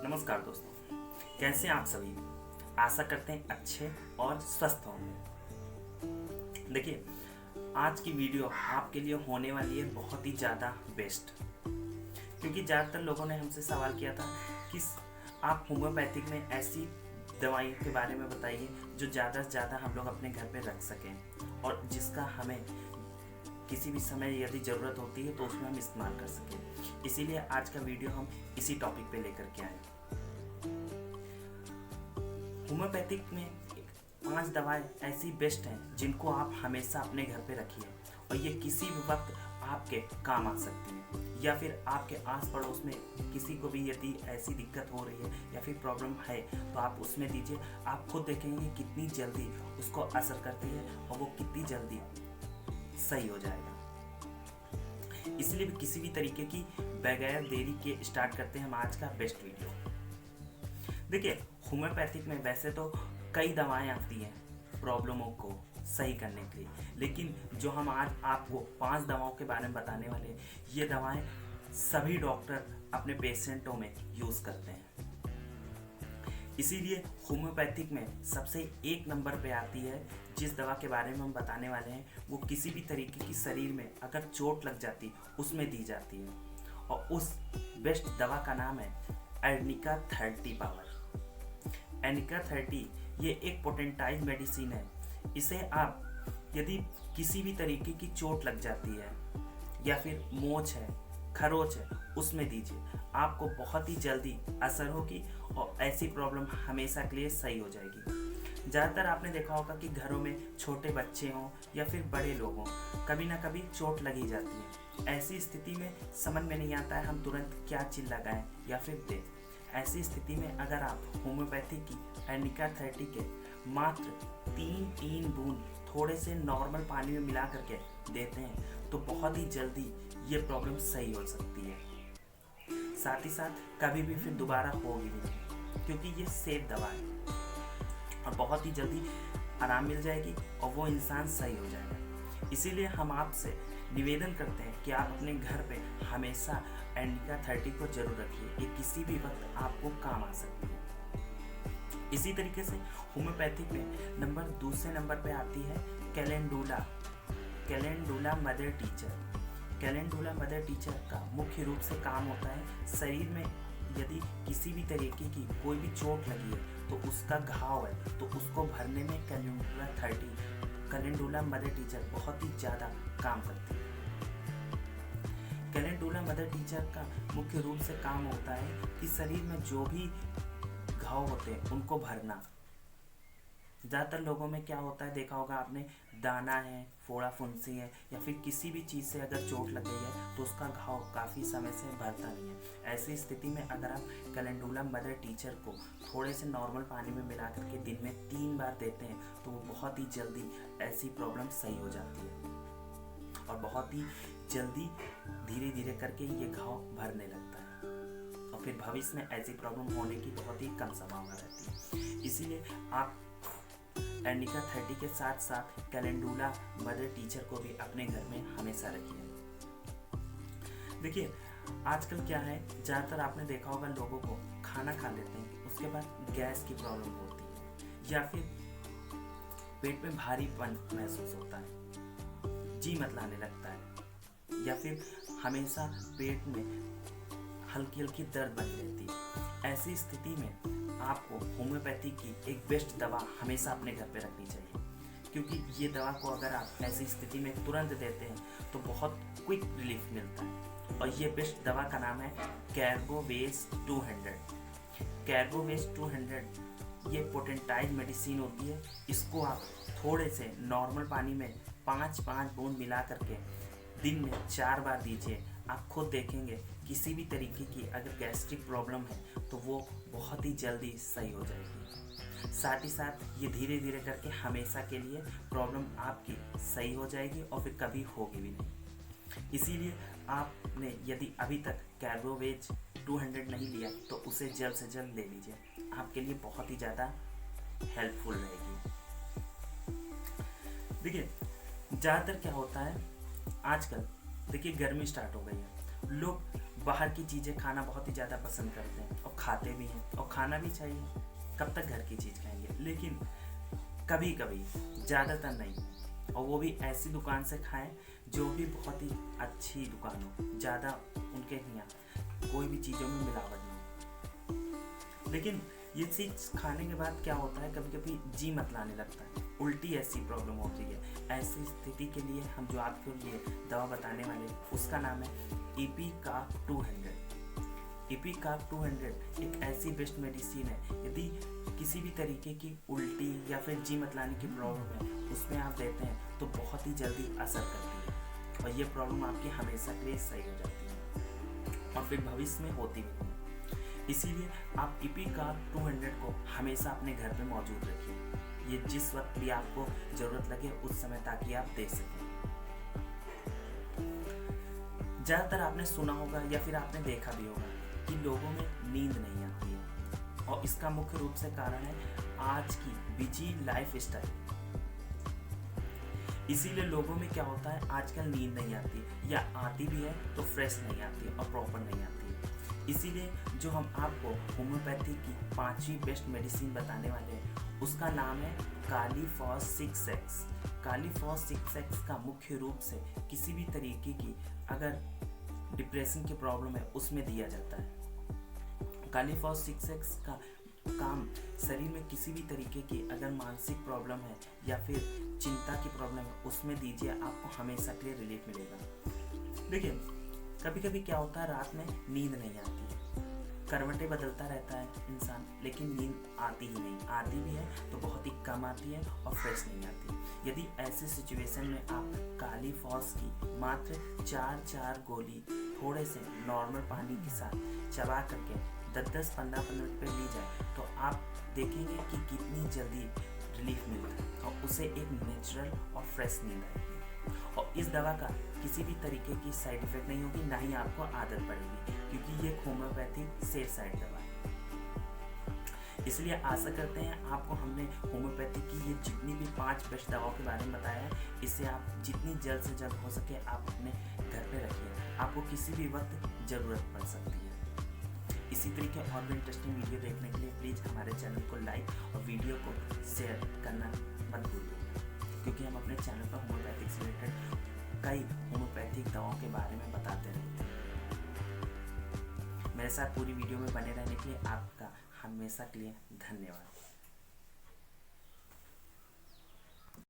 नमस्कार दोस्तों, कैसे हैं आप सभी। आशा करते हैं अच्छे और स्वस्थ होंगे। देखिए, आज की वीडियो आपके लिए होने वाली है बहुत ही ज़्यादा बेस्ट, क्योंकि ज़्यादातर लोगों ने हमसे सवाल किया था कि आप होम्योपैथिक में ऐसी दवाइयों के बारे में बताइए जो ज़्यादा से ज़्यादा हम लोग अपने घर पे रख सकें और जिसका हमें किसी भी समय यदि ज़रूरत होती है तो उसमें हम इस्तेमाल कर सकें। इसीलिए आज का वीडियो हम इसी टॉपिक पे लेकर के आए। होम्योपैथिक में 5 दवाएं ऐसी बेस्ट हैं जिनको आप हमेशा अपने घर पे रखिए और ये किसी भी वक्त आपके काम आ सकती हैं, या फिर आपके आस पड़ोस में किसी को भी यदि ऐसी दिक्कत हो रही है या फिर प्रॉब्लम है तो आप उसमें दीजिए। आप खुद देखेंगे कितनी जल्दी उसको असर करती है और वो कितनी जल्दी सही हो जाएगा। इसलिए किसी भी तरीके की बगैर देरी के स्टार्ट करते हैं हम आज का बेस्ट वीडियो। देखिए, होम्योपैथिक में वैसे तो कई दवाएं आती हैं प्रॉब्लमों को सही करने के लिए, लेकिन जो हम आज आपको 5 दवाओं के बारे में बताने वाले हैं, ये दवाएं सभी डॉक्टर अपने पेशेंटों में यूज़ करते हैं। इसीलिए होम्योपैथिक में सबसे 1 नंबर पे आती है जिस दवा के बारे में हम बताने वाले हैं, वो किसी भी तरीके की शरीर में अगर चोट लग जाती उसमें दी जाती है, और उस बेस्ट दवा का नाम है एर्निका 30 पावर। एर्निका 30 ये एक पोटेंटाइज मेडिसिन है। इसे आप यदि किसी भी तरीके की चोट लग जाती है या फिर मोच है, खरोच है, उसमें दीजिए। आपको बहुत ही जल्दी असर होगी और ऐसी प्रॉब्लम हमेशा के लिए सही हो जाएगी। ज़्यादातर आपने देखा होगा कि घरों में छोटे बच्चे हों या फिर बड़े लोग हों, कभी ना कभी चोट लगी जाती है। ऐसी स्थिति में समझ में नहीं आता है हम तुरंत क्या चीज़ लगाएं या फिर दें। ऐसी स्थिति में अगर आप होम्योपैथी की एर्निका 30 के मात्र 3 बूंद थोड़े से नॉर्मल पानी में मिला करके देते हैं तो बहुत ही जल्दी ये प्रॉब्लम सही हो सकती है। साथ ही साथ कभी भी फिर दोबारा होगी भी नहीं, क्योंकि ये सेफ दवा है और बहुत ही जल्दी आराम मिल जाएगी और वो इंसान सही हो जाएगा। इसीलिए हम आपसे निवेदन करते हैं कि आप अपने घर पे हमेशा एर्निका 30 को जरूर रखिए। ये किसी भी वक्त आपको काम आ सकती है। इसी तरीके से होम्योपैथिक में दूसरे नंबर पे आती है calendula mother teacher. Calendula mother teacher का मुख्य रूप से काम होता है शरीर में यदि किसी भी तरीके की कोई भी चोट लगी है तो उसका घाव है तो उसको भरने में कैलेंडुला मदर टीचर बहुत ही ज़्यादा काम करती है। कैलेंडुला मदर टीचर का मुख्य रूप से काम होता है कि शरीर में जो भी घाव होते हैं उनको भरना। ज़्यादातर लोगों में क्या होता है, देखा होगा आपने, दाना है, फोड़ा फुंसी है या फिर किसी भी चीज़ से अगर चोट लग गई है तो उसका घाव काफ़ी समय से भरता नहीं है। ऐसी स्थिति में अगर आप कैलेंडुला मदर टीचर को थोड़े से नॉर्मल पानी में मिला करके दिन में 3 बार देते हैं तो वो बहुत ही जल्दी ऐसी प्रॉब्लम सही हो जाती है और बहुत ही जल्दी धीरे धीरे करके ये घाव भरने लगता है और फिर भविष्य में ऐसी प्रॉब्लम होने की बहुत ही कम संभावना रहती है। इसीलिए आप एर्निका 30 के साथ साथ कैलेंडुला मदर टीचर को भी अपने घर में हमेशा रखिए। देखिए, आजकल क्या है, ज़्यादातर आपने देखा होगा लोगों को खाना खा लेते हैं उसके बाद गैस की प्रॉब्लम होती है या फिर पेट में भारीपन महसूस होता है, जी मत लाने लगता है या फिर हमेशा पेट में हल्की हल्की दर्द बनी रहती है। ऐसी स्थिति में आपको होम्योपैथी की एक बेस्ट दवा हमेशा अपने घर पे रखनी चाहिए, क्योंकि ये दवा को अगर आप ऐसी स्थिति में तुरंत देते हैं तो बहुत क्विक रिलीफ मिलता है। और ये बेस्ट दवा का नाम है कैर्बोवेज 200। कैर्बोवेज 200 ये पोटेंटाइज मेडिसिन होती है। इसको आप थोड़े से नॉर्मल पानी में 5 बूंद मिला करके दिन में 4 बार दीजिए। आप खुद देखेंगे किसी भी तरीके की अगर गैस्ट्रिक प्रॉब्लम है तो वो बहुत ही जल्दी सही हो जाएगी। साथ ही साथ ये धीरे धीरे करके हमेशा के लिए प्रॉब्लम आपकी सही हो जाएगी और फिर कभी होगी भी नहीं। इसीलिए आपने यदि अभी तक कैर्बोवेज 200 नहीं लिया तो उसे जल्द से जल्द ले लीजिए, आपके लिए बहुत ही ज़्यादा हेल्पफुल रहेगी। देखिए, ज़्यादातर क्या होता है आजकल, देखिए गर्मी स्टार्ट हो गई है, लोग बाहर की चीज़ें खाना बहुत ही ज़्यादा पसंद करते हैं और खाते भी हैं, और खाना भी चाहिए। कब तक घर की चीज़ खाएंगे, लेकिन कभी कभी, ज़्यादातर नहीं, और वो भी ऐसी दुकान से खाएं जो भी बहुत ही अच्छी दुकान हो, ज़्यादा उनके यहाँ कोई भी चीज़ों में मिलावट नहीं हो। लेकिन ये चीज़ खाने के बाद क्या होता है, कभी कभी जी मत लाने लगता है, उल्टी ऐसी प्रॉब्लम होती है। ऐसी स्थिति के लिए हम जो आपके लिए दवा बताने वाले हैं उसका नाम है इपिकार्ब 200। इपिकार्ब 200 एक ऐसी बेस्ट मेडिसिन है, यदि किसी भी तरीके की उल्टी या फिर जी मत लाने की प्रॉब्लम है उसमें आप देते हैं तो बहुत ही जल्दी असर करती है, और ये प्रॉब्लम आपकी हमेशा के लिए सही हो जाती है और फिर भविष्य में होती भी नहीं। इसीलिए आप इपिकार्ब 200 को हमेशा अपने घर पे मौजूद रखिए, ये जिस वक्त भी आपको ज़रूरत लगे उस समय, ताकि आप दे सकें। ज़्यादातर आपने सुना होगा या फिर आपने देखा भी होगा कि लोगों में नींद नहीं आती है, और इसका मुख्य रूप से कारण है आज की बिजी लाइफ स्टाइल। इसीलिए लोगों में क्या होता है, आजकल नींद नहीं आती, या आती भी है तो फ्रेश नहीं आती और प्रॉपर नहीं आती है। इसीलिए जो हम आपको होम्योपैथी की 5वीं बेस्ट मेडिसिन बताने वाले हैं उसका नाम है कालीफॉस 6X। कालीफॉस 6X का मुख्य रूप से किसी भी तरीके की अगर डिप्रेशन की प्रॉब्लम है उसमें दिया जाता है। कालीफॉस 6X का काम शरीर में किसी भी तरीके की अगर मानसिक प्रॉब्लम है या फिर चिंता की प्रॉब्लम है उसमें दीजिए, आपको हमेशा के लिए रिलीफ मिलेगा। लेकिन कभी कभी क्या होता है, रात में नींद नहीं आती है, करवटें बदलता रहता है इंसान, लेकिन नींद आती ही नहीं, आती भी है तो बहुत ही कम आती है और फ्रेश नहीं आती। यदि ऐसे सिचुएशन में आप कालीफॉस की मात्र 4 गोली थोड़े से नॉर्मल पानी के साथ चबा करके 10-15 मिनट पे ली जाए तो आप देखेंगे कि कितनी जल्दी रिलीफ मिलता है और उसे एक नेचुरल और फ्रेश नींद आएगी। और इस दवा का किसी भी तरीके की साइड इफेक्ट नहीं होगी, ना ही आपको आदत पड़ेगी, क्योंकि ये होम्योपैथिक सेफ साइड दवा है। इसलिए आशा करते हैं आपको हमने होम्योपैथी की ये जितनी भी 5 बेस्ट दवाओं के बारे में बताया है, इसे आप जितनी जल्द से जल्द हो सके आप अपने घर पे रखिए, आपको किसी भी वक्त ज़रूरत पड़ सकती है। इसी तरीके और भी इंटरेस्टिंग वीडियो देखने के लिए प्लीज़ हमारे चैनल को लाइक और वीडियो को शेयर करना मत भूलिए, क्योंकि हम अपने चैनल पर होम्योपैथिक से रिलेटेड कई होम्योपैथिक दवाओं के बारे में बताते रहते हैं। मेरे साथ पूरी वीडियो में बने रहने के लिए आपका हमेशा के लिए धन्यवाद।